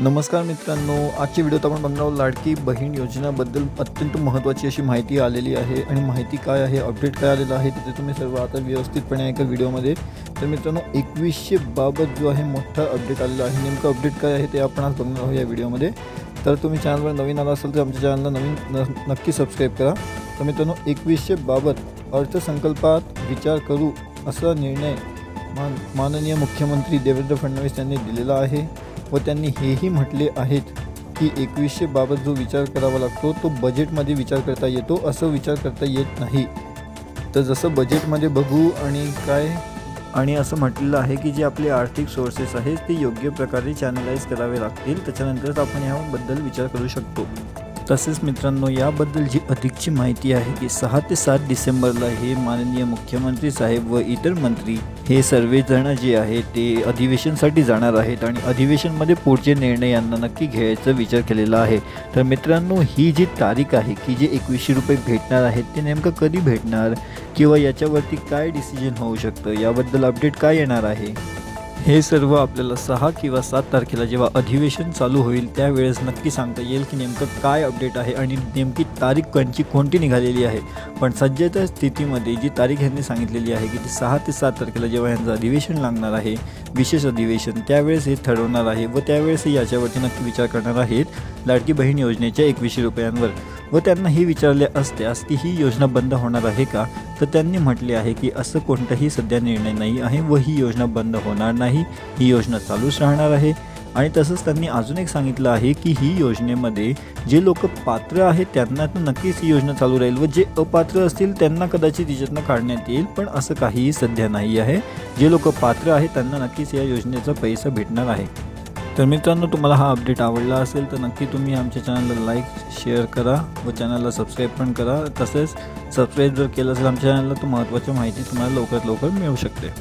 नमस्कार मित्रांनो, आजच्या व्हिडिओत आपण बघणार आहोत लाडकी बहीण योजनेबद्दल अत्यंत महत्त्वाची अशी माहिती आलेली आहे आणि माहिती काय आहे, अपडेट काय आलेलं आहे ते तुम्ही सर्व आता व्यवस्थितपणे ऐका व्हिडिओमध्ये। तर मित्रांनो 2100 बाबत जो आहे मोठा अपडेट आलेला आहे। नेमका अपडेट काय आहे ते आपण आज बघणार आहोत या व्हिडिओमध्ये। तर तुम्ही चॅनलवर नवीन आला असाल तर आमच्या चॅनलला नक्की सबस्क्राइब करा। तर मित्रांनो 2100 बाबत अर्थसंकल्पात विचार करू असा निर्णय माननीय मुख्यमंत्री देवेंद्र फडणवीस यांनी दिलेला आहे व त्यांनी हेही म्हटले आहेत की 2100 बाबत जो विचार करावा लागतो तो बजेटमध्ये विचार करता येतो, असं विचार करता येत नाही। तर जसं बजेटमध्ये बघू आणि असं म्हटलेलं आहे की जे आपले आर्थिक सोर्सेस आहेत ते योग्य प्रकारे चॅनलाइज करावे लागतील, त्याच्यानंतरच आपण याबद्दल विचार करू शकतो। तसेच मित्रांनो याबद्दल जी अधिकची माहिती आहे की 6 ते 7 डिसेंबरला हे माननीय मुख्यमंत्री साहेब व इतर मंत्री हे सर्वजण जे आहे ते अधिवेशनसाठी जाणार आहेत आणि अधिवेशनमध्ये पुढचे निर्णय यांना नक्की घ्यायचा विचार केलेला आहे। तर मित्रांनो ही जी तारीख आहे की जे 2100 रुपये भेटणार आहेत ते नेमकं कधी भेटणार किंवा याच्यावरती काय डिसिजन होऊ शकतं, याबद्दल अपडेट काय येणार आहे, हे सर्व आपल्याला 6 किंवा 7 तारखेला जेव्हा अधिवेशन चालू होईल त्यावेळेस नक्की सांगता येईल की नेमकं काय अपडेट आहे आणि नेमकी तारीख कोणती निघालेली आहे। पण सध्याच्या स्थितीमध्ये जी तारीख यांनी सांगितलेली आहे की ती 6 ते 7 तारखेला जेव्हा यांचं अधिवेशन लागणार आहे, विशेष अधिवेशन, त्यावेळेस हे ठरवणार आहे व त्यावेळेस याच्यावरती नक्की विचार करणार आहेत लाडकी बहीण योजनेच्या 2100 रुपयांवर। व त्यांना ही विचारले असत्यास की ही योजना बंद होणार आहे का, तर त्यांनी म्हटले आहे की असं कोणताही सध्या निर्णय नाही आहे व ही योजना बंद होणार नाही, ही योजना चालूच राहणार आहे। आणि तसंच त्यांनी अजून एक सांगितलं आहे की ही योजनेमध्ये जे लोक पात्र आहेत त्यांना तर नक्कीच ही योजना चालू राहील व जे अपात्र असतील त्यांना कदाचित तिच्यातनं काढण्यात येईल, पण असं काहीही सध्या नाही आहे। जे लोक पात्र आहेत त्यांना नक्कीच या योजनेचा पैसा भेटणार आहे। तर मित्रांनो तुम्हाला हा अपडेट आवडला असेल तर नक्की तुम्ही आमच्या चॅनलला लाईक शेअर करा व चॅनलला सबस्क्राईब पण करा। तसेच सबस्क्राईब जर केलं असेल आमच्या चॅनलला तर महत्त्वाची माहिती तुम्हाला लवकरात लवकर मिळू शकते।